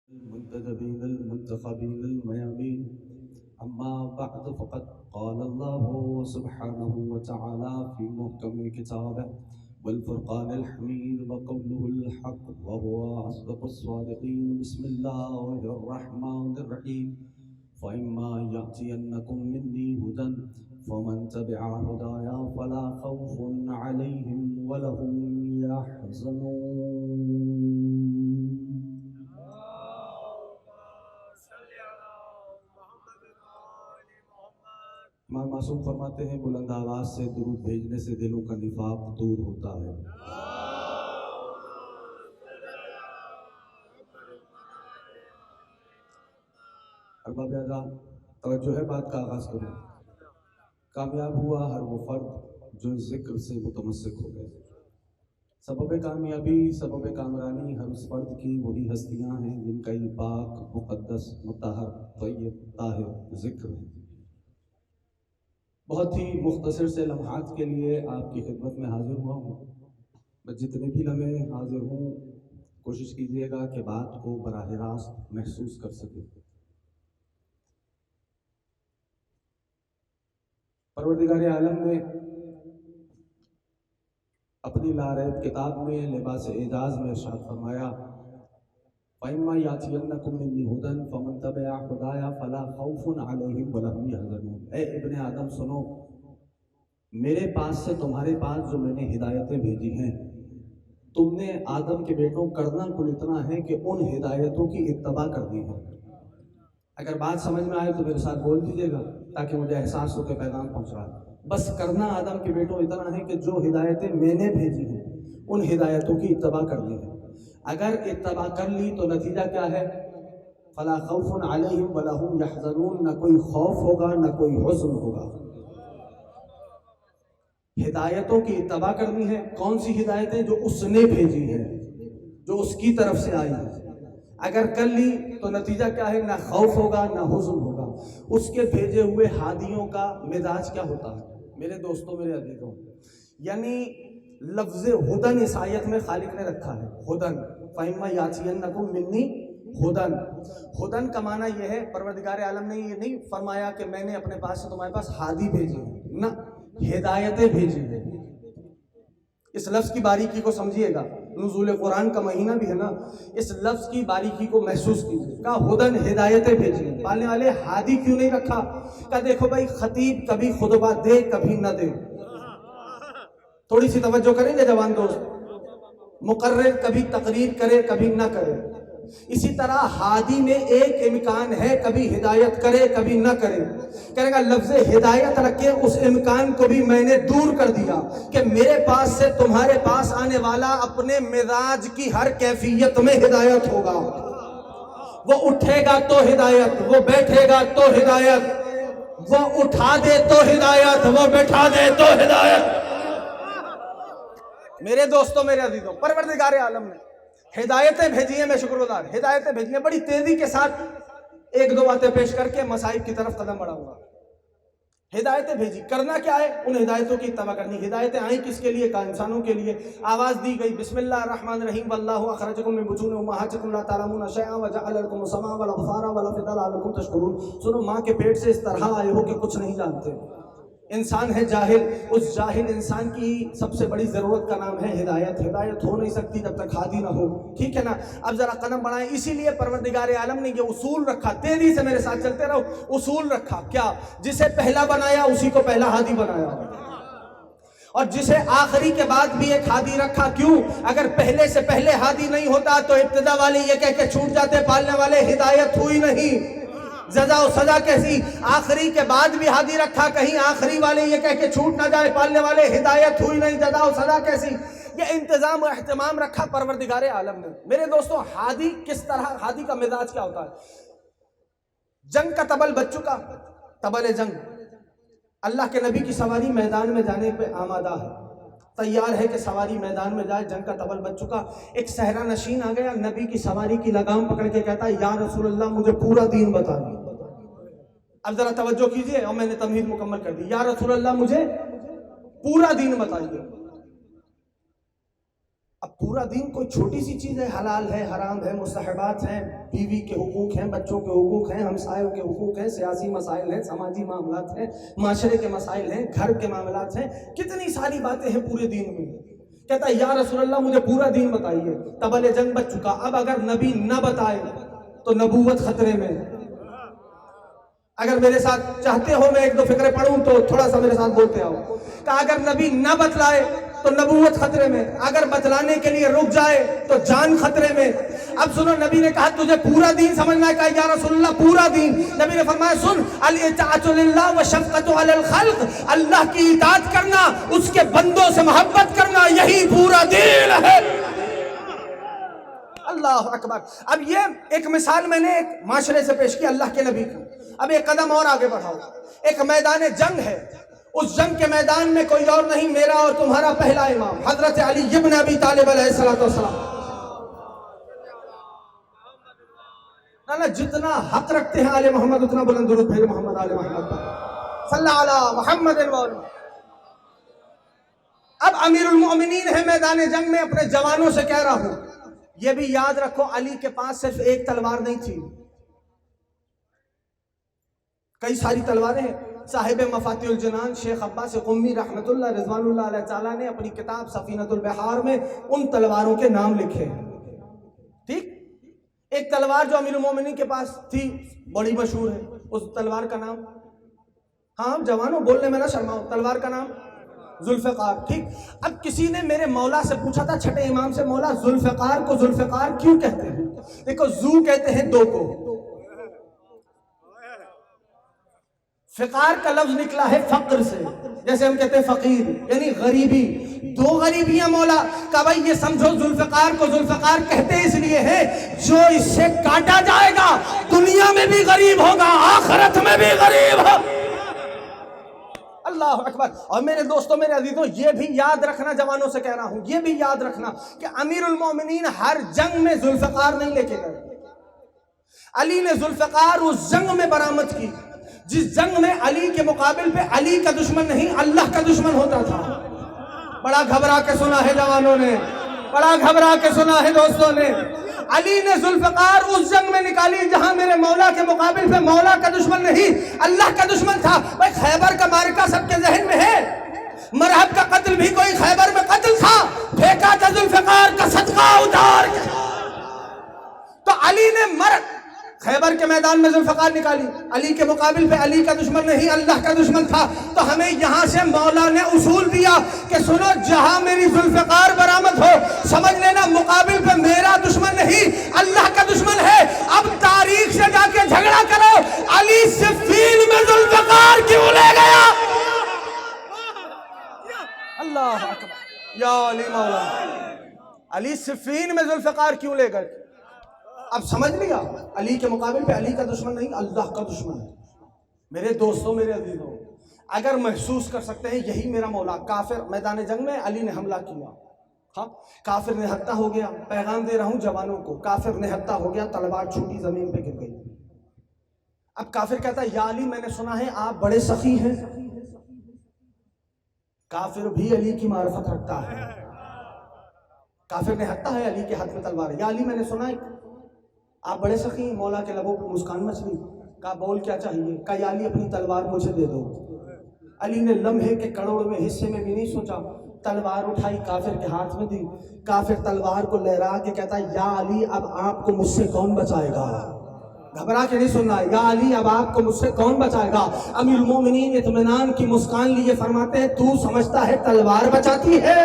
المنتجبين المنتخبين الميامين. أما بعد فقد قال الله سبحانه وتعالى في محكم كتابه والفرقان الحميد وقوله الحق وهو أصدق الصادقين. بسم الله الرحمن الرحيم. فإما يأتينكم مني هدى فمن تبع هدايا فلا خوف عليهم ولا هم يحزنون. امام معصوم فرماتے ہیں بلند آواز سے درود بھیجنے سے دلوں کا نفاق دور ہوتا ہے. ارباب اعظم توجہ ہے، بات کا آغاز کروں. کامیاب ہوا ہر وہ فرد جو ذکر سے متمسک ہو گئے. سبب کامیابی، سبب کامرانی ہر اس فرد کی وہی ہستیاں ہیں جن کا یہ پاک، مقدس، مطہر، طیب، طاہر ذکر ہے. بہت ہی مختصر سے لمحات کے لیے آپ کی خدمت میں حاضر ہوا ہوں. میں جتنے بھی لمحے حاضر ہوں کوشش کیجیے گا کہ بات کو براہ راست محسوس کر سکیں. پروردگار عالم نے اپنی لاریب کتاب میں لباس اعجاز میں ارشاد فرمایا فَإِمَّا يَأْتِيَنَّكُم مِّنِّي هُدًى فَمَن تَبِعَ هُدَايَ فَلَا خَوْفٌ عَلَيْهِمْ وَلَا هُمْ يَحْزَنُونَ. اے ابن آدم سنو، میرے پاس سے تمہارے پاس جو میں نے ہدایتیں بھیجی ہیں، تم نے آدم کے بیٹوں کرنا کل اتنا ہے کہ ان ہدایتوں کی اتباع کرنی ہے. اگر بات سمجھ میں آئے تو میرے ساتھ بول دیجیے گا تاکہ مجھے احساس ہو کہ پیغام پہنچ رہا ہے. بس کرنا آدم کے بیٹوں اتنا ہے کہ جو ہدایتیں میں نے بھیجی ہیں ان ہدایتوں کی اتباع کرنی ہے. اگر اتباع کر لی تو نتیجہ کیا ہے؟ فلا خوف علیہم ولا هم یحزنون. نہ کوئی خوف ہوگا نہ کوئی حزن ہوگا. ہدایتوں کی اتباع کرنی ہے. کون سی ہدایتیں؟ جو اس نے بھیجی ہیں، جو اس کی طرف سے آئی ہیں. اگر کر لی تو نتیجہ کیا ہے؟ نہ خوف ہوگا نہ حزن ہوگا. اس کے بھیجے ہوئے ہادیوں کا مزاج کیا ہوتا ہے میرے دوستوں، میرے عزیزوں؟ یعنی لفظ ہدن اس آیت میں خالق نے رکھا ہے. ہدن فَإِمَّا يَأْتِيَنَّكُم مِّنِّي ہدن. ہدن کا معنی یہ ہے، پروردگار عالم نے یہ نہیں فرمایا کہ میں نے اپنے پاس سے تمہارے پاس ہادی بھیجی ہیں، نہ، ہدایتیں بھیجی ہیں. اس لفظ کی باریکی کو سمجھیے گا. نزول قرآن کا مہینہ بھی ہے نا، اس لفظ کی باریکی کو محسوس کیجیے. کہا ہدن، ہدایتیں بھیجی ہیں. پالنے والے ہادی کیوں نہیں رکھا؟ کہا دیکھو بھائی، خطیب کبھی خطبہ دے کبھی نہ دے. تھوڑی سی توجہ کریں گے جوان دوست. مقرر کبھی تقریر کرے کبھی نہ کرے. اسی طرح ہادی میں ایک امکان ہے، کبھی ہدایت کرے کبھی نہ کرے. کہنے گا لفظ ہدایت رکھے، اس امکان کو بھی میں نے دور کر دیا کہ میرے پاس سے تمہارے پاس آنے والا اپنے مزاج کی ہر کیفیت میں ہدایت ہوگا. وہ اٹھے گا تو ہدایت، وہ بیٹھے گا تو ہدایت، وہ اٹھا دے تو ہدایت، وہ بٹھا دے تو ہدایت. میرے دوستوں، میرے عزیزوں، پروردگار عالم نے ہدایتیں بھیجی ہیں. میں شکر گزار. ہدایتیں بھیجی ہیں. بڑی تیزی کے ساتھ ایک دو باتیں پیش کر کے مصائب کی طرف قدم بڑھاؤں گا. ہدایتیں بھیجی، کرنا کیا ہے؟ ان ہدایتوں کی اتباع کرنی. ہدایتیں آئیں کس کے لیے؟ انسانوں کے لیے. آواز دی گئی بسم اللہ الرحمن الرحیم واللہ اخرجکم من بطون امہاتکم لا تعلمون شیئا وجعل لکم السمع والابصار والافئدۃ لعلکم تشکرون. سنو، ماں کے پیٹ سے اس طرح آئے ہو کہ کچھ نہیں جانتے. انسان ہے جاہل. اس جاہل انسان کی سب سے بڑی ضرورت کا نام ہے ہدایت. ہدایت ہو نہیں سکتی جب تک ہادی نہ ہو. ٹھیک ہے نا؟ اب ذرا قدم بڑھائیں. اسی لیے پروردگار عالم نے یہ اصول رکھا. تیزی سے میرے ساتھ چلتے رہو. اصول رکھا کیا؟ جسے پہلا بنایا اسی کو پہلا ہادی بنایا، اور جسے آخری کے بعد بھی ایک ہادی رکھا. کیوں؟ اگر پہلے سے پہلے ہادی نہیں ہوتا تو ابتدا والے یہ کہہ کے چھوٹ جاتے پالنے والے ہدایت ہوئی نہیں، جزا و سزا کیسی. آخری کے بعد بھی ہادی رکھا، کہیں آخری والے یہ کہہ کے چھوٹ نہ جائے پالنے والے ہدایت ہوئی نہیں، جزا و سزا کیسی. یہ انتظام و اہتمام رکھا پروردگار عالم نے. میرے دوستوں، ہادی کس طرح، ہادی کا مزاج کیا ہوتا ہے؟ جنگ کا تبل بچ چکا، تبل جنگ. اللہ کے نبی کی سواری میدان میں جانے پہ آمادہ ہے، تیار ہے کہ سواری میدان میں جائے. جنگ کا تبل بچ چکا. ایک صحرا نشین آ گیا، نبی کی سواری کی لگام پکڑ کے کہتا ہے یا رسول اللہ مجھے پورا دین بتا دیں. اب ذرا توجہ کیجئے، اور میں نے تمہید مکمل کر دی. یا رسول اللہ مجھے پورا دین بتائیے. اب پورا دین کوئی چھوٹی سی چیز ہے؟ حلال ہے، حرام ہے، مستحبات ہیں، بیوی کے حقوق ہیں، بچوں کے حقوق ہیں، ہمسایوں کے حقوق ہیں، سیاسی مسائل ہیں، سماجی معاملات ہیں، معاشرے کے مسائل ہیں، گھر کے معاملات ہیں، کتنی ساری باتیں ہیں پورے دین میں۔ کہتا ہے یا رسول اللہ مجھے پورا دین بتائیے۔ تبل جنگ بچ چکا، اب اگر نبی نہ بتائے تو نبوت خطرے میں۔ اگر میرے ساتھ چاہتے ہو میں ایک دو فقرے پڑھوں تو تھوڑا سا میرے ساتھ بولتے آؤ کہ اگر نبی نہ بتلائے تو نبوت خطرے میں، اگر بتلانے کے لیے رک جائے تو جان خطرے میں۔ اب سنو، نبی نے کہا تجھے پورا دین سمجھنا ہے؟ کہا یا رسول اللہ پورا دین۔ نبی نے فرمایا سن، الاطاعۃ للہ وشفقۃ علی الخلق، اللہ کی اطاعت کرنا، اس کے بندوں سے محبت کرنا، یہی پورا دین ہے۔ اللہ اکبر۔ اب یہ ایک مثال میں نے ایک معاشرے سے پیش کی اللہ کے نبی کی۔ اب ایک قدم اور آگے بڑھاؤ، ایک میدان جنگ ہے، اس جنگ کے میدان میں کوئی اور نہیں، میرا اور تمہارا پہلا امام حضرت علی ابن ابی طالب علیہ السلام۔ نا جتنا حق رکھتے ہیں آل محمد اتنا بلند درود بھیجو محمد آل محمد صلی اللہ علی محمد وآلہ۔ اب امیر المؤمنین ہے میدان جنگ میں، اپنے جوانوں سے کہہ رہا ہوں یہ بھی یاد رکھو علی کے پاس صرف ایک تلوار نہیں تھی، کئی ساری تلواریں ہیں۔ صاحب مفاتیح الجنان شیخ عباس قمی رحمت اللہ رضوان اللہ علیہ تعالیٰ نے اپنی کتاب سفینۃ البحار میں ان تلواروں کے نام لکھے ہیں۔ ٹھیک، ایک تلوار جو امیر المومنین کے پاس تھی بڑی مشہور ہے، اس تلوار کا نام، ہاں جوانوں بولنے میں نہ شرماؤ، تلوار کا نام ذوالفقار۔ ٹھیک، اب کسی نے میرے مولا سے پوچھا تھا، چھٹے امام سے، مولا ذوالفقار کو ذوالفقار کیوں کہتے ہیں؟ دیکھو ذو کہتے ہیں دو کو، فقار کا لفظ نکلا ہے فقر سے، جیسے ہم کہتے ہیں فقیر یعنی غریبی، دو غریبیاں مولا کا۔ بھائی یہ سمجھو ذوالفقار کو ذوالفقار کہتے اس لیے ہے جو اس سے کاٹا جائے گا دنیا میں بھی غریب ہوگا، آخرت میں بھی غریب ہو۔ اللہ اکبر۔ اور میرے دوستوں میرے عزیزوں یہ بھی یاد رکھنا، جوانوں سے کہہ رہا ہوں یہ بھی یاد رکھنا کہ امیر المومنین ہر جنگ میں ذوالفقار نہیں لے کے گئے، علی نے ذوالفقار اس جنگ میں برآمد کی جس جنگ میں علی کے مقابل پہ علی کا دشمن نہیں اللہ کا دشمن ہوتا تھا۔ بڑا گھبرا کے سنا ہے جوانوں نے، بڑا گھبرا کے سنا ہے دوستوں نے۔ علی نے ذوالفقار اس جنگ میں نکالی جہاں میرے مولا کے مقابل پہ مولا کا دشمن نہیں اللہ کا دشمن تھا۔ بھائی خیبر کا معرکہ سب کے ذہن میں ہے، مرہب کا قتل بھی کوئی خیبر میں قتل تھا، پھینکا تھا ذوالفقار کا صدقہ اتار کے۔ تو علی نے خیبر کے میدان میں ذوالفقار نکالی، علی کے مقابل پہ علی کا دشمن نہیں اللہ کا دشمن تھا۔ تو ہمیں یہاں سے مولا نے اصول دیا کہ سنو جہاں میری ذوالفقار برآمد ہو سمجھ لینا مقابل پہ میرا دشمن نہیں اللہ کا دشمن ہے۔ اب تاریخ سے جا کے جھگڑا کرو علی صفین میں ذوالفقار کیوں لے گیا؟ اللہ اکبر، یا علی مولا، علی صفین میں ذوالفقار کیوں لے گئے؟ اب سمجھ لیا علی کے مقابل پہ علی کا دشمن نہیں اللہ کا دشمن ہے۔ میرے دوستوں میرے عزیزوں اگر محسوس کر سکتے ہیں یہی میرا مولا، کافر میدان جنگ میں علی نے حملہ کیا، ہاں کافر نہتہ ہو گیا، پیغام دے رہا ہوں جوانوں کو، کافر نہتہ ہو گیا، تلوار چھوٹی زمین پہ گر گئی۔ اب کافر کہتا ہے یا علی میں نے سنا ہے آپ بڑے سخی ہیں، کافر بھی علی کی معرفت رکھتا ہے، کافر نہتہ ہے علی کے ہاتھ میں تلوار ہے، یا علی میں نے سنا ہے آپ بڑے سخی ہیں۔ مولا کے لبوں پہ مسکان مچلی، کہا بول کیا چاہیے؟ کہا یا علی اپنی تلوار مجھے دے دو۔ علی نے لمحے کے کروڑ میں حصے میں بھی نہیں سوچا، تلوار اٹھائی کافر کے ہاتھ میں دی، کافر تلوار کو لہرا کے کہتا یا علی اب آپ کو مجھ سے کون بچائے گا؟ گھبرا کے نہیں سننا، یا علی اب آپ کو مجھ سے کون بچائے گا؟ امیر المومنین اطمینان کی مسکان لیے فرماتے ہیں تو سمجھتا ہے تلوار بچاتی ہے؟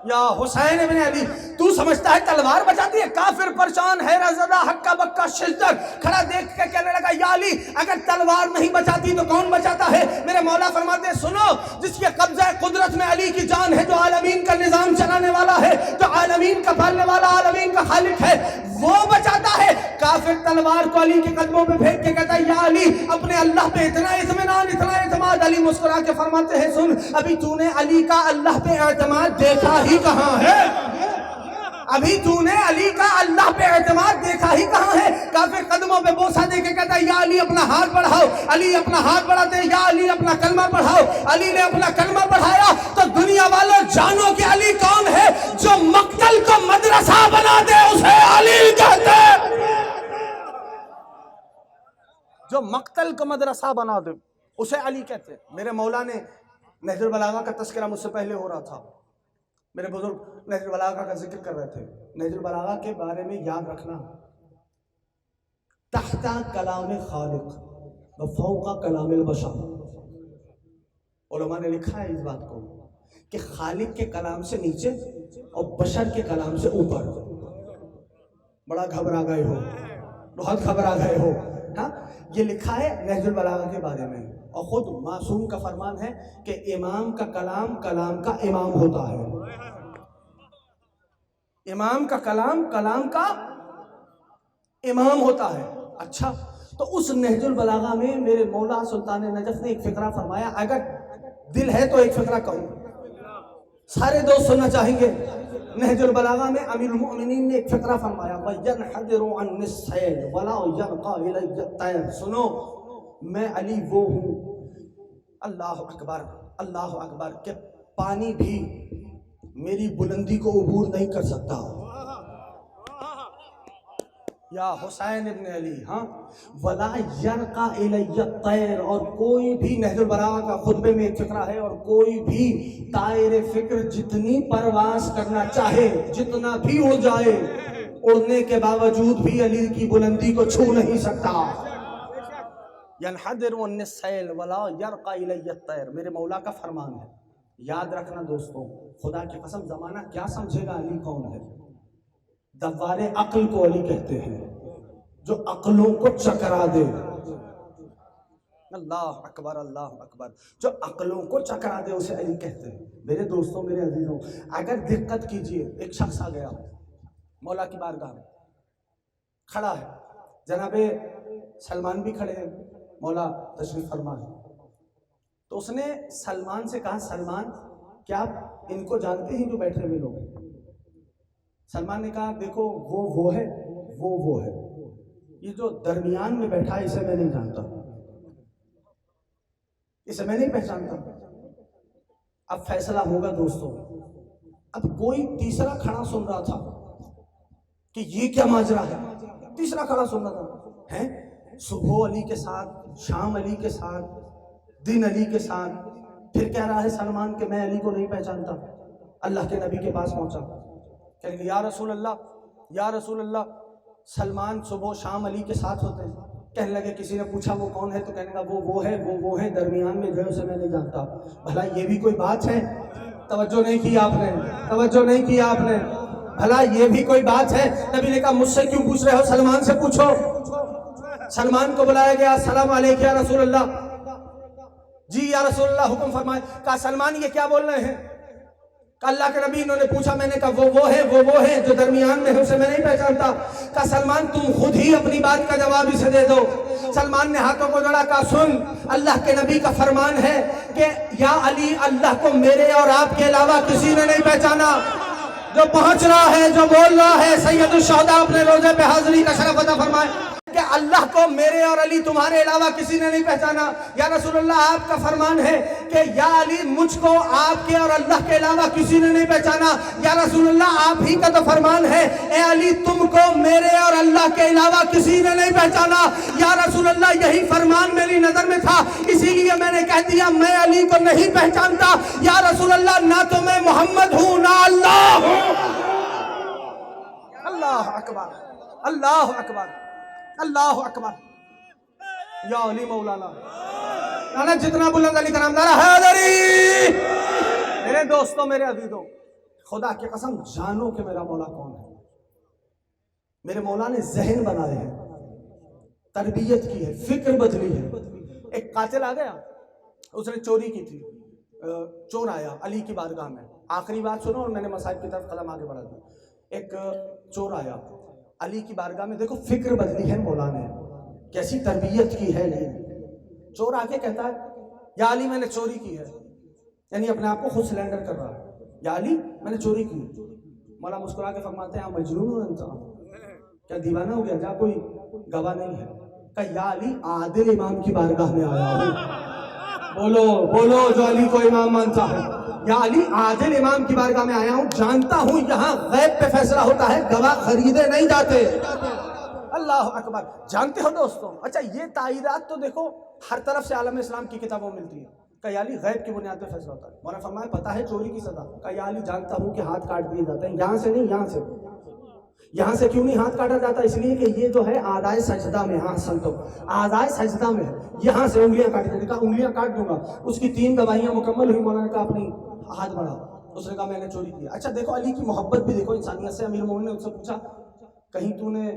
یا حسین ابن علی تو سمجھتا ہے تلوار بچاتی ہے؟ کافر پریشان حیرت زدہ ہکا بکا شجر کھڑا دیکھ کے کہنے لگا یا علی اگر تلوار نہیں بچاتی تو کون بچاتا ہے؟ میرے مولا فرماتے ہیں سنو جس کے قبضہ قدرت میں علی کی جان ہے، جو عالمین کا نظام چلانے والا ہے، جو عالمین کا پالنے والا، عالمین کا خالق ہے، وہ بچاتا ہے۔ کافر تلوار کو علی کے قدموں پہ پھینک کے کہتا ہے یا علی اپنے اللہ پہ اتنا اطمینان اتنا اعتماد۔ علی مسکرا کے فرماتے ہیں سن ابھی تو نے علی کا اللہ پہ اعتماد دیکھا ہی کہاں ہے؟ ابھی تو نے علی کا اللہ پہ اعتماد دیکھا ہی کہاں ہے؟ کافر قدموں پہ بوسہ دے کے کہتا ہے یا علی اپنا ہاتھ بڑھاؤ۔ علی اپنا ہاتھ بڑھاتے ہیں، یا علی اپنا کلمہ پڑھاؤ۔ علی نے اپنا کلمہ پڑھایا تو دنیا والوں جانو کہ علی کون ہے؟ بنا دے اسے علی کہتے ہیں، جو مقتل کا مدرسہ بنا دے اسے علی کہتے ہیں۔ میرے مولا نے نہج البلاغہ کا تذکرہ مجھ سے پہلے ہو رہا تھا، میرے بزرگ نہج البلاغہ کا ذکر کر رہے تھے۔ نہج البلاغہ کے بارے میں یاد رکھنا، تحت کلام خالق و فوق کلام البشر، علماء نے لکھا ہے اس بات کو کہ خالق کے کلام سے نیچے اور بشر کے کلام سے اوپر۔ بڑا گھبرا گئے ہو، بہت گھبرا گئے ہو، ہاں یہ لکھا ہے نہج البلاغہ کے بارے میں، اور خود معصوم کا فرمان ہے کہ امام کا کلام کلام کا امام ہوتا ہے، امام کا کلام کلام کا امام ہوتا ہے۔ اچھا، تو اس نہج البلاغہ میں میرے مولا سلطان نجف نے ایک فقرہ فرمایا، اگر دل ہے تو ایک فقرہ کہوں، سارے دوست سننا چاہیں گے۔ نہج البلاغہ میں امیر المؤمنین نے ایک فقرہ فرمایا، وَيَنْحَدِرُ عَنِّ السَّيْلِ وَلَا يَلْقَى إِلَيَّ الطَّيْرُ، سنو میں علی وہ ہوں، اللہ اکبر اللہ اکبر، کہ پانی بھی میری بلندی کو عبور نہیں کر سکتا۔ یا حسین ابن علی، ہاں ولا یرقا الی الطیر، اور کوئی بھی نہج البلاغہ کا خطبے میں ایک فقرہ ہے، اور کوئی بھی طائر فکر جتنی پرواز کرنا چاہے، جتنا بھی اڑ جائے، اڑنے کے باوجود بھی علی کی بلندی کو چھو نہیں سکتا۔ ینحدر عن السیل ولا یرقا الی الطیر، میرے مولا کا فرمان ہے۔ یاد رکھنا دوستوں، خدا کی قسم زمانہ کیا سمجھے گا علی کون ہے؟ دوار عقل کو علی کہتے ہیں، جو عقلوں کو چکرا دے۔ اللہ اکبر اللہ اکبر، جو عقلوں کو چکرا دے اسے علی کہتے ہیں۔ میرے دوستوں میرے عزیزوں، اگر دقت کیجئے، ایک شخص آ گیا مولا کی بارگاہ میں، کھڑا ہے، جناب سلمان بھی کھڑے ہیں، مولا تشریف فرما ہے، تو اس نے سلمان سے کہا، سلمان کیا آپ ان کو جانتے ہیں جو بیٹھے ہوئے لوگ؟ سلمان نے کہا دیکھو وہ ہے، وہ ہے، یہ جو درمیان میں بیٹھا ہے اسے میں نہیں جانتا، اسے میں نہیں پہچانتا۔ اب فیصلہ ہوگا دوستوں۔ اب کوئی تیسرا کھڑا سن رہا تھا کہ یہ کیا ماجرا ہے، تیسرا کھڑا سن رہا تھا، ہیں صبح علی کے ساتھ، شام علی کے ساتھ، دن علی کے ساتھ، پھر کہہ رہا ہے سلمان کہ میں علی کو نہیں پہچانتا۔ اللہ کے نبی کے پاس پہنچا، کہنے لگے یا رسول اللہ، یا رسول اللہ، سلمان صبح شام علی کے ساتھ ہوتے ہیں۔ کہنے لگے، کسی نے پوچھا وہ کون ہے، تو کہنے لگا وہ ہے درمیان میں جو اسے میں نہیں جانتا۔ بھلا یہ بھی کوئی بات ہے؟ توجہ نہیں کی آپ نے، توجہ نہیں کی آپ نے، بھلا یہ بھی کوئی بات ہے؟ نبی نے کہا مجھ سے کیوں پوچھ رہے ہو، سلمان سے پوچھو۔ سلمان کو بلایا گیا، السلام علیکم یا رسول اللہ۔ جی یا رسول اللہ حکم فرمائے۔ کہا سلمان یہ کیا بول رہے ہیں؟ کہا اللہ کے نبی، انہوں نے پوچھا، میں نے کہا وہ ہے جو درمیان میں ہے اسے میں نہیں پہچانتا۔ کہا سلمان تم خود ہی اپنی بات کا جواب اسے دے دو۔ سلمان نے ہاتھوں کو جوڑا، کہا سن، اللہ کے نبی کا فرمان ہے کہ یا علی، اللہ کو میرے اور آپ کے علاوہ کسی نے نہیں پہچانا۔ جو پہنچ رہا ہے، جو بول رہا ہے، سید الشہداء اپنے روزے پہ حاضری کا شرف عطا فرمائے کہ اللہ کو میرے اور علی تمہارے علاوہ کسی نے نہیں پہچانا۔ یا رسول اللہ آپ کا فرمان ہے کہ یا علی مجھ کو آپ کے اور اللہ کے علاوہ کسی نے نہیں پہچانا۔ یا رسول اللہ آپ ہی کا تو فرمان ہے اے علی تم کو میرے اور اللہ کے علاوہ کسی نے نہیں پہچانا۔ یا رسول اللہ یہی فرمان میری نظر میں تھا، اسی لیے میں نے کہہ دیا میں علی کو نہیں پہچانتا۔ یا رسول اللہ نہ تو میں محمد ہوں نہ اللہ ہوں۔ اللہ اکبر اللہ اکبر اللہ اکبر، یا علی مولانا، نانا جتنا بلند علی کا نام، نعرہ حیدری۔ میرے دوستوں میرے عزیزوں، خدا کی قسم جانو کہ میرا مولا کون ہے۔ میرے مولا نے ذہن بنائے ہیں، تربیت کی ہے، فکر بدلی ہے۔ ایک قاتل آ گیا، اس نے چوری کی تھی، چور آیا علی کی بارگاہ میں، آخری بات سنو اور میں نے مصائب کی طرف قدم آگے بڑھا دیا۔ ایک چور آیا علی کی بارگاہ میں، دیکھو فکر بدلی ہے مولا نے، کیسی تربیت کی ہے۔ نہیں، چور آ کے کہتا ہے یا علی میں نے چوری کی ہے، یعنی اپنے آپ کو خود سلینڈر کر رہا ہے، یا علی میں نے چوری کی۔ مولا مسکرا کے فرماتے ہیں مجنون انت، کیا دیوانہ ہو گیا، جا کوئی گواہ نہیں ہے؟ کہ یا علی عادل امام کی بارگاہ میں آیا ہوں، بولو جو علی کو امام مانتا ہے۔ یا علی عادل امام کی بارگاہ میں آیا ہوں، جانتا ہوں یہاں غیب پہ فیصلہ ہوتا ہے، گواہ خریدے نہیں جاتے۔ اللہ اکبر، جانتے ہو دوستوں؟ اچھا یہ تائیدات تو دیکھو ہر طرف سے عالم اسلام کی کتابوں میں ملتی ہے کہ یا علی غیب کی بنیاد پہ فیصلہ ہوتا ہے۔ مولانا فرمایا پتہ ہے چوری کی سزا؟ کہ یا علی جانتا ہوں کہ ہاتھ کاٹ دیے جاتے ہیں، یہاں سے نہیں، یہاں سے۔ یہاں سے کیوں نہیں ہاتھ کاٹا جاتا؟ اس لیے کہ یہ جو ہے اعضائے سجدہ میں، ہاں سنتو اعضائے سجدہ میں ہے، یہاں سے انگلیاں کاٹی جاتی۔ کہا انگلیاں کاٹ دوں گا۔ اس کی 3 گواہیاں مکمل ہوئی، مولانا نے کہا اپنی ہاتھ بڑھا، اس نے کہا میں نے چوری کیا۔ اچھا دیکھو علی کی محبت بھی دیکھو انسانیت سے۔ امیر المومنین نے ان سے پوچھا کہیں تو نے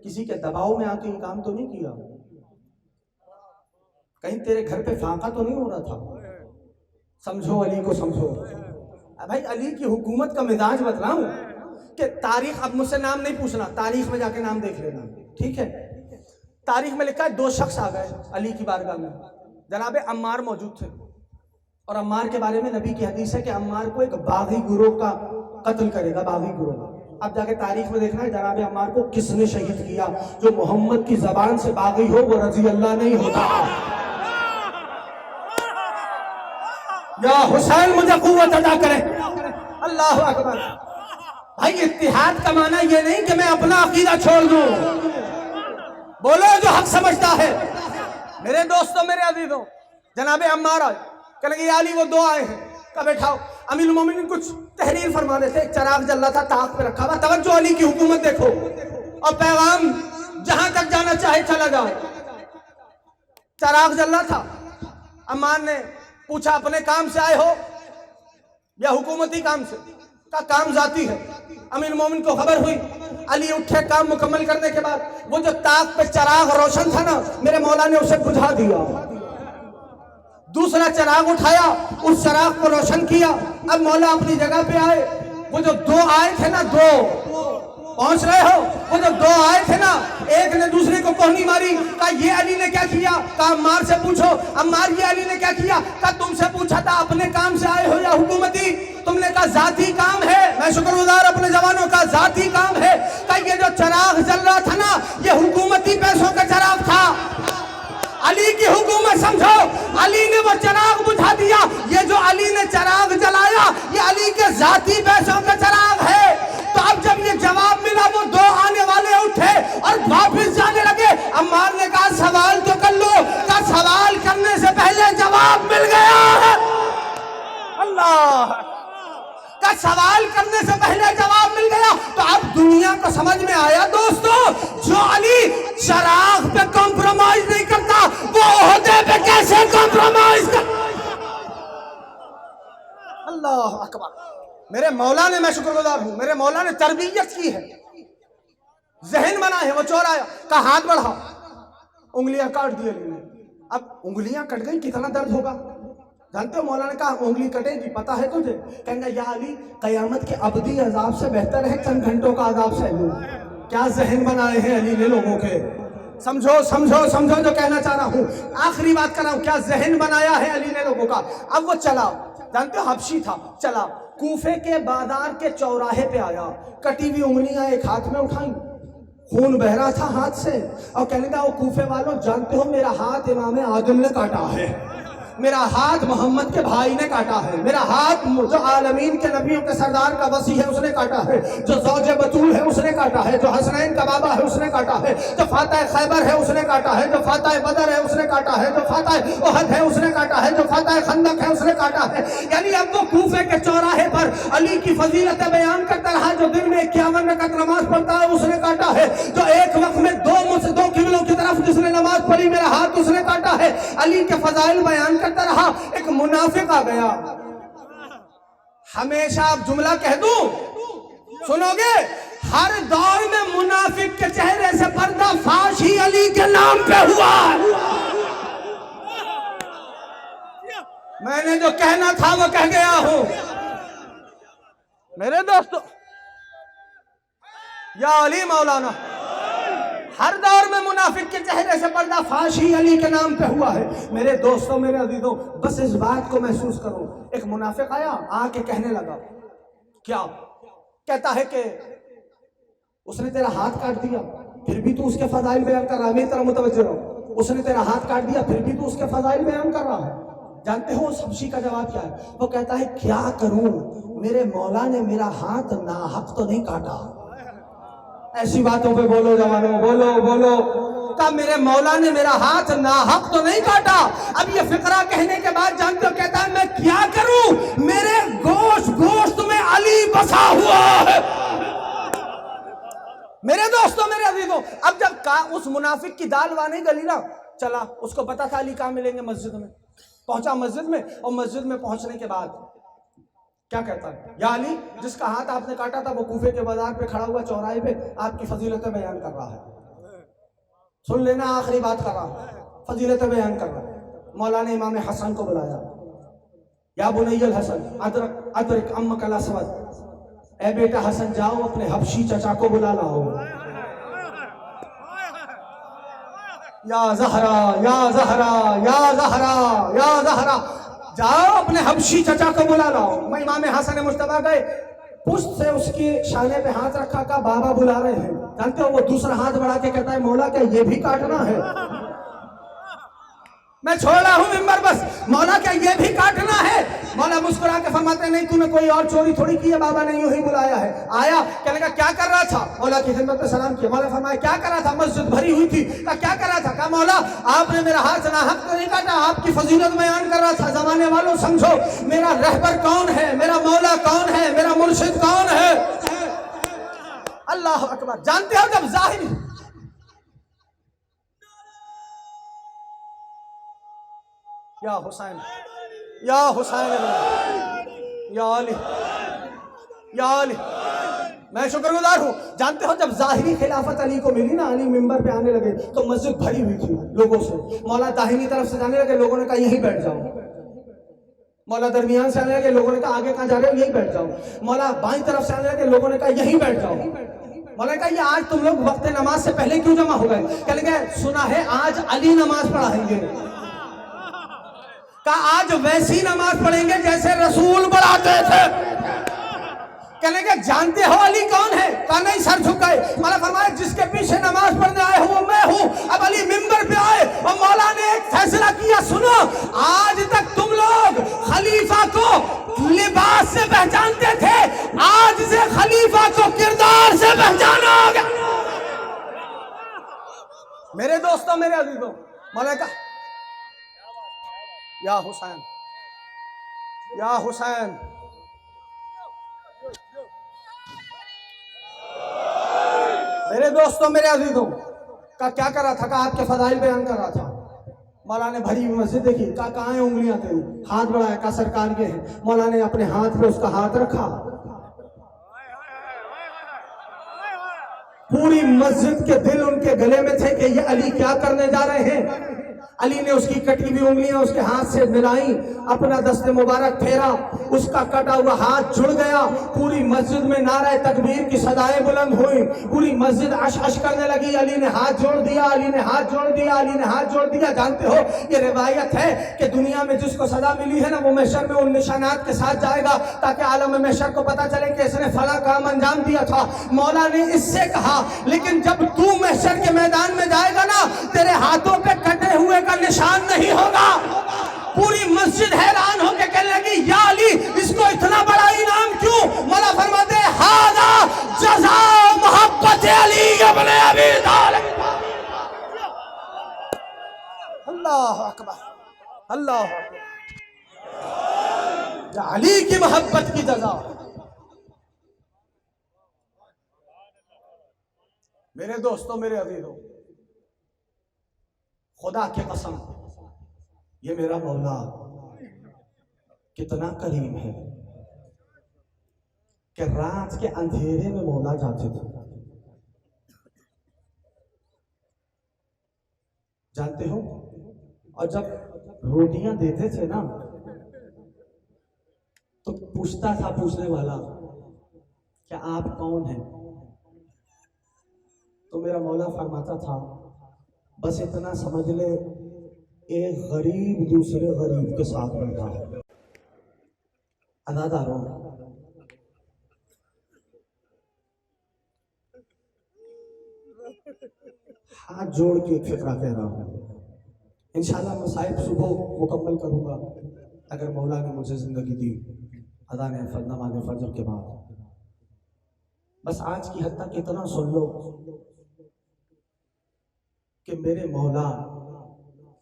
کسی کے دباؤ میں آ کے یہ کام تو نہیں کیا؟ کہیں تیرے گھر پہ فاقہ تو نہیں ہو رہا تھا؟ سمجھو علی کو، سمجھو بھائی۔ علی کی حکومت کا مزاج بتلاؤں کہ تاریخ، اب مجھ سے نام نہیں پوچھنا، تاریخ میں جا کے نام دیکھ لینا، ٹھیک ہے؟ تاریخ میں لکھا ہے 2 شخص آ گئے علی کی بارگاہ میں، جناب عمار موجود تھے، اور عمار کے بارے میں نبی کی حدیث ہے کہ عمار کو ایک باغی گروہ کا قتل کرے گا، باغی گروہ۔ اب جا کے تاریخ میں دیکھنا ہے جناب عمار کو کس نے شہید کیا۔ جو محمد کی زبان سے باغی ہو وہ رضی اللہ نہیں ہوتا۔ یا حسین مجھے قوت عطا کرے، اللہ اکبر۔ بھائی اتحاد کا معنی یہ نہیں کہ میں اپنا عقیدہ چھوڑ دوں، بولو جو حق سمجھتا ہے۔ میرے دوستوں، میرے عزیزوں، جناب عمار آئے، کہ لگے یا علی وہ 2 آئے ہیں، کہا بیٹھاؤ۔ امیر المومنین کچھ تحریر فرما رہے تھے، ایک چراغ جل رہا تھا طاق پہ رکھا ہوا، توجہ علی کی حکومت دیکھو، اور پیغام جہاں تک جانا چاہے چلا جائے۔ چراغ جل رہا تھا، عمار نے پوچھا اپنے کام سے آئے ہو یا حکومتی کام سے؟ کہا کام ذاتی ہے۔ امیر المومنین کو خبر ہوئی، علی اٹھے کام مکمل کرنے کے بعد، وہ جو طاق پہ چراغ روشن تھا نا، میرے مولا نے اسے بجھا دیا۔ دوسرا چراغ اٹھایا، اس چراغ کو روشن کیا۔ اب مولا اپنی جگہ پہ آئے، وہ جو 2 آئے تھے نا، 2 پہنچ رہے ہو، وہ جو 2 آئے تھے نا، ایک نے دوسرے کو کوہنی ماری، کہا یہ علی نے کیا کیا؟ کہا عمار سے پوچھو۔ عمار یہ علی نے کیا کیا؟ کہا تم سے پوچھا تھا اپنے کام سے آئے ہو یا حکومتی؟ تم نے کہا ذاتی کام ہے۔ میں شکر گزار اپنے جوانوں کا، ذاتی کام ہے۔ کہا یہ جو چراغ جل رہا تھا نا، یہ حکومتی پیسوں کا چراغ تھا۔ علی کی حکومت سمجھو، علی نے وہ چراغ بجھا دیا۔ یہ جو علی نے چراغ جلایا، یہ علی کے ذاتی پیسوں کا چراغ ہے۔ تو اب جب یہ جواب ملا، وہ 2 آنے والے اٹھے اور واپس جانے لگے۔ عمار نے کہا سوال تو کر لو، کہا سوال کرنے سے پہلے جواب مل گیا۔ اللہ، کہا سوال کرنے سے پہلے جواب مل گیا۔ تو اب دنیا کو سمجھ میں آیا دوستو، جو علی چراغ پہ کمپرومائز نہیں کرتا، وہ عہدے پہ کیسے کمپرومائز کرتا۔ اللہ اکبر۔ میرے مولا نے، میں شکر گزار ہوں، میرے مولا نے تربیت کی ہے، ذہن بنا ہے۔ وہ چور آیا، کہا ہاتھ بڑھا، انگلیاں کاٹ دی علی نے۔ اب انگلیاں کٹ گئی، کتنا درد ہوگا جانتے ہو؟ مولا نے کہا انگلی کٹے گی، پتا ہے تجھے؟ کہیں گا یا علی قیامت کے ابدی عذاب سے بہتر ہے چند گھنٹوں کا عذاب سہ لوں۔ کیا ذہن بنائے ہیں علی نے لوگوں کے، سمجھو سمجھو سمجھو جو کہنا چاہ رہا ہوں۔ آخری بات کر رہا ہوں، کیا ذہن بنایا ہے علی نے لوگوں کا۔ اب وہ چلا، جانتے ہو حبشی تھا، چلا کوفے کے بازار کے چوراہے پہ آیا، کٹی ہوئی انگلیاں ایک ہاتھ میں اٹھائیں، خون بہ رہا تھا ہاتھ سے، اور کہنے لگا او کوفے والوں، جانتے ہو میرا ہاتھ امام عادل نے کاٹا ہے، میرا ہاتھ محمد کے بھائی نے کاٹا ہے، میرا ہاتھ جو عالمین کے نبیوں کے سردار کا وصی ہے اس نے کاٹا ہے، جو زوج بطول ہے اس نے کاٹا ہے، جو حسنین کا بابا ہے اس نے کاٹا ہے، جو فاتح خیبر ہے اس نے کاٹا ہے، جو فاتح بدر ہے اس نے کاٹا ہے، جو فاتح احد ہے اس نے کاٹا ہے، جو فاتح خندق ہے اس نے کاٹا ہے۔ یعنی اب وہ کوفے کے چوراہے پر علی کی فضیلت بیان کرتا رہا، جو دن میں 51 رکعت نماز پڑھتا ہے اس نے کاٹا ہے، جو ایک وقت میں 2 قبلوں کی طرف جس نے نماز پڑھی میرا ہاتھ اس نے کاٹا ہے۔ علی کے فضائل بیان کرتا رہا۔ ایک منافق آ گیا، ہمیشہ آپ جملہ کہہ دوں سنو گے، ہر دور میں منافق کے چہرے سے پردہ فاش ہی علی کے نام پہ ہوا۔ میں نے جو کہنا تھا وہ کہہ گیا ہوں میرے دوستو۔ یا علی مولانا، ہر دور میں منافق کے چہرے سے پردہ فاش ہی علی کے نام پہ ہوا ہے۔ میرے دوستوں، میرے عزیزوں، بس اس بات کو محسوس کرو۔ ایک منافق آیا، آ کے کہنے لگا، کیا کہتا ہے کہ اس نے تیرا ہاتھ کاٹ دیا پھر بھی تو اس کے فضائل بیان کر رہا ہے۔ میری طرح متوجہ رہو، اس نے تیرا ہاتھ کاٹ دیا پھر بھی تو اس کے فضائل بیان کر رہا ہے۔ جانتے ہو اس حبشی کا جواب کیا ہے؟ وہ کہتا ہے کیا کروں، میرے مولا نے میرا ہاتھ ناحق تو نہیں کاٹا؟ ایسی باتوں پہ بولو جوانوں، بولو بولو، کہ میرے مولا نے میرا ہاتھ ناحق تو نہیں کاٹا۔ اب یہ فقرہ کہنے کے بعد جانتے ہو کہتا ہے میں کیا کروں، میرے گوشت میں علی بسا ہوا ہے۔ میرے دوستوں، میرے عزیزوں، اب جب اس منافق کی دال وانی گلی نا، چلا، اس کو پتا تھا علی کہاں ملیں گے، مسجد میں پہنچا، مسجد میں، اور مسجد میں پہنچنے کے بعد کیا کہتا ہے؟ یا علی، جس کا ہاتھ آپ نے کاٹا تھا وہ کوفے کے بازار پہ کھڑا ہوا چوراہے پہ آپ کی فضیلتیں بیان کر رہا ہے، سن لینا، آخری بات کر رہا ہوں، فضیلتیں بیان کر رہا ہے۔ مولانا امام حسن کو بلایا، یا بنی الحسن ادرک امک الاسود، اے بیٹا حسن جاؤ اپنے حبشی چچا کو بلا لاؤ۔ یا زہرا یا زہرا یا زہرا یا زہرا، جاؤ اپنے حبشی چچا کو بلا لاؤ۔ میں امام حسن مجتبیٰ گئے، پشت سے اس کی شانے پہ ہاتھ رکھا، کہا بابا بلا رہے ہیں۔ جانتے ہو وہ دوسرا ہاتھ بڑھا کے کہتا ہے مولا کیا یہ بھی کاٹنا ہے؟ میں چھوڑ رہا ہوں ممبر، بس مولا کیا یہ بھی کاٹنا ہے؟ مولا مسکرا کے فرماتے ہیں نہیں، تو نے کوئی اور چوری تھوڑی کی ہے، بابا نے یوں ہی بلایا ہے۔ آیا، کہنے کا کیا کر رہا تھا؟ مولا کی خدمت میں سلام کیا۔ مولا فرمایا کیا کر رہا تھا؟ مسجد بھری ہوئی تھی۔ کہا کیا کر رہا تھا؟ کہا مولا آپ نے میرا ہاتھ ناحق تو نہیں کاٹا، آپ کی فضیلت بیان کر رہا تھا۔ زمانے والوں سمجھو میرا رہبر کون ہے، میرا مولا کون ہے، میرا مرشد کون ہے۔ اللہ اکبر۔ جانتے ہو جب ظاہر یا حسین یا حسین یا علی یا علی، میں شکر گزار ہوں۔ جانتے ہو جب ظاہری خلافت علی کو ملی نا، علی ممبر پہ آنے لگے تو مسجد بھری ہوئی تھی لوگوں سے۔ مولا داہنی طرف سے جانے لگے، لوگوں نے کہا یہیں بیٹھ جاؤ۔ مولا درمیان سے آنے لگے، لوگوں نے کہا آگے کہاں جا رہے ہو، یہیں بیٹھ جاؤ۔ مولا بائیں طرف سے آنے لگے، لوگوں نے کہا یہیں بیٹھ جاؤ۔ مولا نے کہا یہ آج تم لوگ وقت نماز سے پہلے کیوں جمع ہو گئے؟ کہنے لگے سنا ہے آج علی نماز پڑھائیں گے۔ کہا آج ویسی نماز پڑھیں گے جیسے رسول پڑھاتے تھے۔ کہنے لگے جانتے ہو علی کون ہے؟ کہا نہیں، سر جھکائے۔ مولا فرمایا جس کے پیچھے نماز پڑھنے آئے ہوں وہ میں ہوں۔ اب علی ممبر پہ آئے اور مولا نے ایک فیصلہ کیا، سنو آج تک تم لوگ خلیفہ کو لباس سے پہچانتے تھے، آج سے خلیفہ کو کردار سے پہچانا ہوگا۔ میرے دوستوں، میرے عزیزوں، مولا نے کہا یا حسین یا حسین، میرے دوستوں، میرے عزیزوں، کہا کیا کر رہا تھا؟ کہا آپ کے فضائل بیان کر رہا تھا۔ مولا نے بھری ہوئی مسجد دیکھی، کہا کہاں ہیں انگلیاں تیری؟ ہاتھ بڑھایا، کہا سرکار یہ ہے۔ مولا نے اپنے ہاتھ پہ اس کا ہاتھ رکھا، پوری مسجد کے دل ان کے گلے میں تھے کہ یہ علی کیا کرنے جا رہے ہیں۔ علی نے اس کی کٹی ہوئی انگلیاں اس کے ہاتھ سے ملائیں، اپنا دست مبارک پھیرا، اس کا کٹا ہوا ہاتھ جڑ گیا۔ پوری مسجد میں نعرہ تکبیر کی صدائیں بلند ہوئیں، پوری مسجد عش عش کرنے لگی۔ علی نے ہاتھ جوڑ دیا، علی نے ہاتھ جوڑ دیا، علی نے ہاتھ جوڑ دیا۔ جانتے ہو یہ روایت ہے کہ دنیا میں جس کو سزا ملی ہے نا، وہ محشر میں ان نشانات کے ساتھ جائے گا تاکہ عالم محشر کو پتا چلے کہ اس نے فلاں کام انجام دیا تھا۔ مولا نے اس سے کہا لیکن جب تو محشر کے میدان میں جائے گا نا، تیرے ہاتھوں پہ کٹے ہوئے کا نشان نہیں ہوگا۔ پوری مسجد حیران ہو کے کہنے لگی یا علی اس کو اتنا بڑا انعام کیوں؟ مولا فرماتے ہیں ھذا جزاء محبت علی ابن ابی طالب۔ اللہ اکبر، اللہ اکبر، علی کی محبت کی جزا۔ میرے دوستوں، میرے عزیزوں، خدا کی قسم یہ میرا مولا کتنا کریم ہے کہ رات کے اندھیرے میں مولا جاتے تھے۔ جانتے ہو، اور جب روٹیاں دیتے تھے نا تو پوچھتا تھا پوچھنے والا کہ آپ کون ہیں؟ تو میرا مولا فرماتا تھا بس اتنا سمجھ لے ایک غریب دوسرے غریب کے ساتھ بیٹھا ہے۔ اداداروں، ہاتھ جوڑ کے ایک فقرہ کہہ رہا ہوں، انشاءاللہ مصائب صبح مکمل کروں گا اگر مولا نے مجھے زندگی دی اذان نماز فجر کے بعد. بس آج کی حد تک اتنا سن لو کہ میرے مولا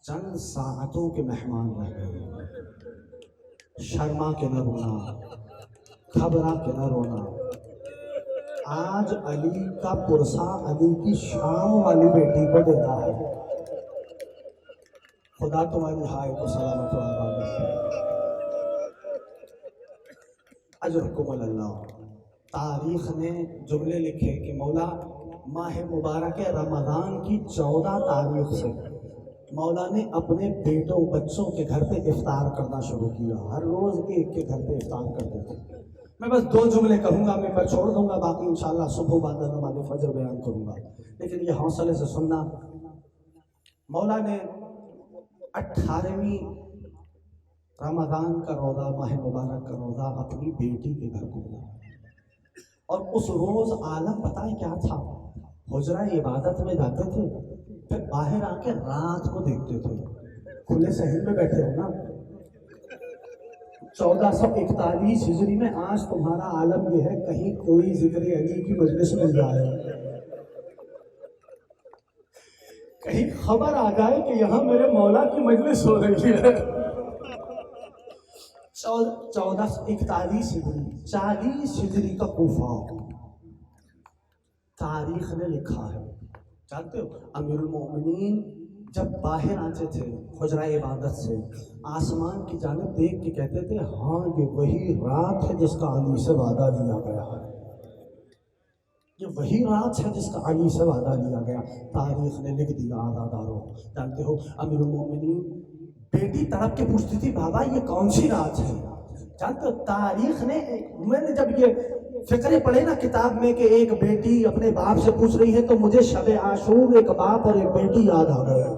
چند ساعتوں کے مہمان رہ گئے. شرما کے نہ رونا، گھبرا کے نہ رونا. آج علی کا پرسا علی کی شام والی بیٹی کو دیتا ہے. خدا تمہاری ہائے کو سلامت و آباد رکھے. اجرکم اللہ. تاریخ نے جملے لکھے کہ مولا ماہ مبارک رمضان کی 14 تاریخ سے مولا نے اپنے بیٹوں بچوں کے گھر پہ افطار کرنا شروع کیا. ہر روز ایک کے گھر پہ افطار کرتے تھے. میں بس 2 جملے کہوں گا، میں پر چھوڑ دوں گا، باقی انشاءاللہ صبح بعد نماز فجر بیان کروں گا. لیکن یہ حوصلے سے سننا. مولا نے 18ویں رمضان کا روزہ، ماہ مبارک کا روزہ اپنی بیٹی کے گھر کو دیا. اور اس روز عالم پتہ ہے کیا تھا؟ حجرہ عبادت میں جاتے تھے، پھر باہر آ کے رات کو دیکھتے تھے. کھلے صحن میں بیٹھے ہو نا. 1441 ہجری میں آج تمہارا عالم یہ ہے کہیں کوئی ذکر علی کی مجلس مل جائے، کہیں خبر آ جائے کہ یہاں میرے مولا کی مجلس ہو رہی ہے. 1441 ہجری، 40 ہجری کا کوفہ تاریخ نے لکھا ہے. جانتے ہو امیر المومنین جب باہر آتے تھے حجرہ عبادت سے، آسمان کی جانب دیکھ کے کہتے تھے ہاں یہ وہی رات ہے جس کا علی سے وعدہ لیا گیا ہے، یہ وہی رات ہے جس کا علی سے وعدہ لیا گیا. تاریخ نے لکھ دیا. عزادارو جانتے ہو امیر المومنین بیٹی تڑپ کے پوچھتی تھی بابا یہ کون سی رات ہے. جانتے ہو تاریخ نے، میں نے جب یہ فقرے پڑھے نا کتاب میں کہ ایک بیٹی اپنے باپ سے پوچھ رہی ہے تو مجھے شب عاشور ایک باپ اور ایک بیٹی یاد آ گئے.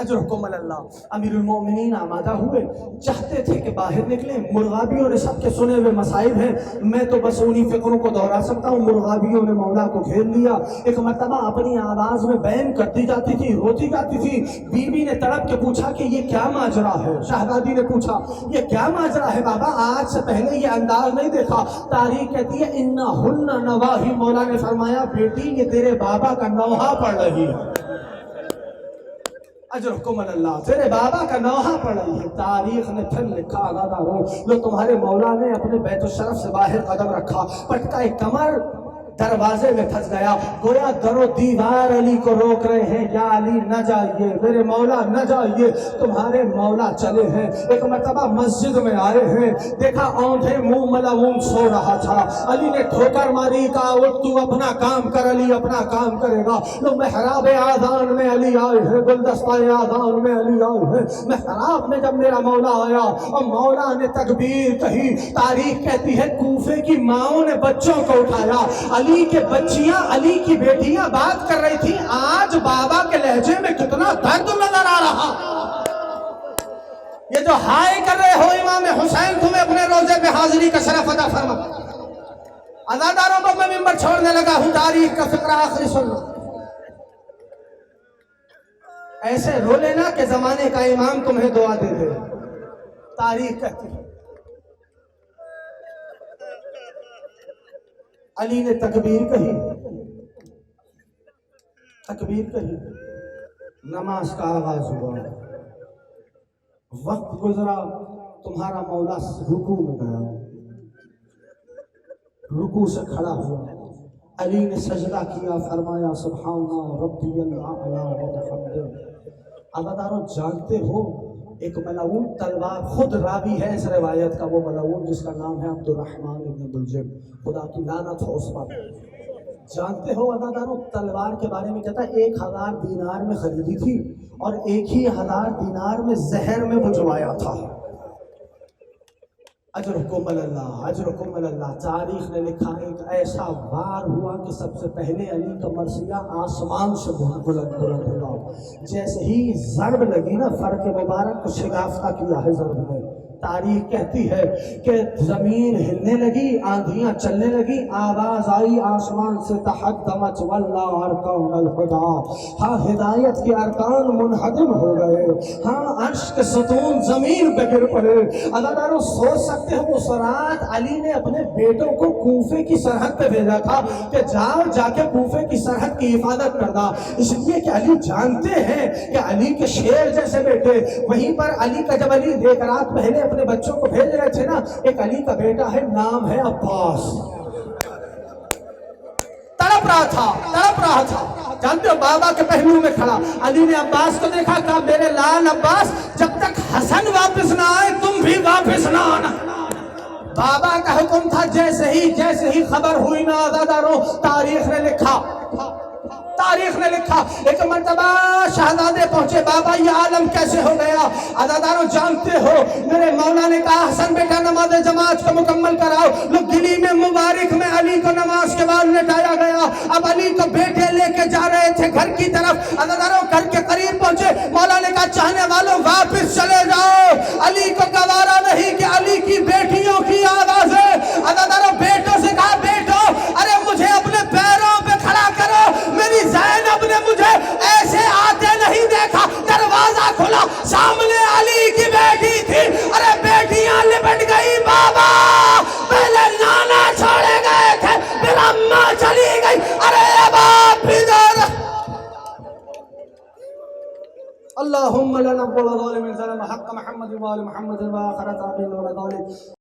اجرکم اللہ. امیر المومنین آمادہ ہوئے، چاہتے تھے کہ باہر نکلیں. مرغابیوں نے سب کے سنے ہوئے مصائب ہیں، میں تو بس انہی فکروں کو دہرا سکتا ہوں. مرغابیوں نے مولا کو گھیر لیا. ایک مرتبہ اپنی آواز میں بین کرتی جاتی تھی، روتی جاتی تھی. بیوی نے تڑپ کے پوچھا کہ یہ کیا ماجرا ہے. شہزادی نے پوچھا یہ کیا ماجرا ہے بابا، آج سے پہلے یہ انداز نہیں دیکھا. تاریخ کہتی ہے انہن نواہی، مولا نے فرمایا بیٹی یہ تیرے بابا کا نوحہ پڑھ رہی ہے. اجرکم اللہ، تیرے بابا کا نوحہ پڑھ رہی ہے. تاریخ نے پھر لکھا عزادارو جو تمہارے مولا نے اپنے بیت الشرف سے باہر قدم رکھا، پٹکا کمر دروازے میں پھنس گیا. گویا در و دیوار علی کو روک رہے ہیں، یا علی نہ جائیے، میرے مولا نہ جائیے. تمہارے مولا چلے ہیں. ایک مرتبہ مسجد میں آئے ہیں، دیکھا اونھے منہ ملعون سو رہا تھا. علی نے ٹھوکر ماری، کہا اٹھ تو اپنا کام کر، علی اپنا کام کرے گا. لو محراب آذان میں علی آئے ہیں، گلدستہ آذان میں علی آئے ہیں. محراب میں جب میرا مولا آیا اور مولا نے تکبیر کہی، تاریخ کہتی ہے کوفے کی ماؤں نے بچوں کو اٹھایا. علی کے بچیاں، علی کی بیٹیاں بات کر رہی تھی آج بابا کے لہجے میں کتنا درد نظر آ رہا. یہ جو ہائے کر رہے ہو امام حسین تمہیں اپنے روزے پہ حاضری کا شرف عطا فرما. عزاداروں کو میں ممبر چھوڑنے لگا ہوں. تاریخ کا فقرہ آخری سن لو. ایسے رو لینا کہ زمانے کا امام تمہیں دعا دے دے. تاریخ کہتی ہے علی نے تکبیر کہی، تکبیر کہی، نماز کا آغاز ہوا. وقت گزرا، تمہارا مولا رکوع میں گیا، رکوع سے کھڑا ہوا. علی نے سجدہ کیا، فرمایا سبحان ربی الاعلی وبحمدہ. عزادارو جانتے ہو ایک ملعون تلوار، خود راوی ہے اس روایت کا وہ ملعون جس کا نام ہے عبد الرحمن ابن ملجم، خدا کی لعنت ہو اس پر. جانتے ہو عزادارو تلوار کے بارے میں کہتا ہے 1000 دینار میں خریدی تھی اور 1000 دینار میں زہر میں بھجوایا تھا. اجرکم اللہ، اجرکم اللہ. تاریخ نے لکھا ایک ایسا وار ہوا کہ سب سے پہلے علی کا مرثیہ آسمان سے بلند بلند ہوا. جیسے ہی ضرب لگی نا، فرق مبارک کو شگافتہ کیا ہے ضرب نے. تاریخ کہتی ہے کہ زمین ہلنے لگی، آندھیاں چلنے لگی، آواز آئی آسمان سے تحدمت واللہ ارکان الہدا، ہاں ہدایت کے ارکان منہدم ہو گئے، ہاں عرش کے ستون زمین پہ گر پڑے۔ عزیزانو سوچ سکتے ہو اس رات علی نے اپنے بیٹوں کو کوفے کی سرحد پہ بھیجا تھا کہ جاؤ جا کے کوفے کی سرحد کی حفاظت کرنا، اس لیے کہ علی جانتے ہیں کہ علی کے شیر جیسے بیٹے وہیں پر علی کا، جب علی ایک رات پہلے اپنے بچوں کو بھیج رہے تھے نا، ایک علی کا بیٹا ہے، نام ہے عباس، تڑپ رہا تھا، جانتے ہو بابا کے پہلو میں کھڑا۔ علی نے عباس کو دیکھا، کہا میرے لال عباس، جب تک حسن واپس نہ آئے تم بھی واپس نہ آنا۔ بابا کا حکم تھا، جیسے ہی خبر ہوئی نا عزیزانو، تاریخ نے لکھا ایک مرتبہ شہزادے پہنچے، بابا یہ عالم کیسے ہو گیا؟ عزیزانو جانتے ہو میرے مولا نے کہا حسن بیٹا نماز جماعت کو مکمل کراؤ۔ لوگ گلی میں مبارک میں علی کو نماز کے بعد لٹایا گیا۔ اب علی کو بیٹے لے کے جا رہے تھے گھر کی طرف، عزیزانو گھر کے قریب پہنچے، مولا نے کہا چاہنے والوں واپس چلے جاؤ، علی کو گوارا نہیں کہ علی کی بیٹیوں کی آوازیں۔ عزیزانو بیٹوں سے کہا بیٹو ارے مجھے اپنے پیروں پہ کھڑا کرو، میری زینب نے مجھے ایسے آتے نہیں دیکھا۔ دروازہ کھلا، سامنے علی کی بیٹی تھی، ارے بیٹیاں لپٹ گئی، بابا پہلے نانا چھوڑے گئے تھے پھر اماں چلی گئی، ارے باپ ادھر۔ اللہم لنا ظالم ظلم حق محمد وآل محمد وآخرت آمین وآل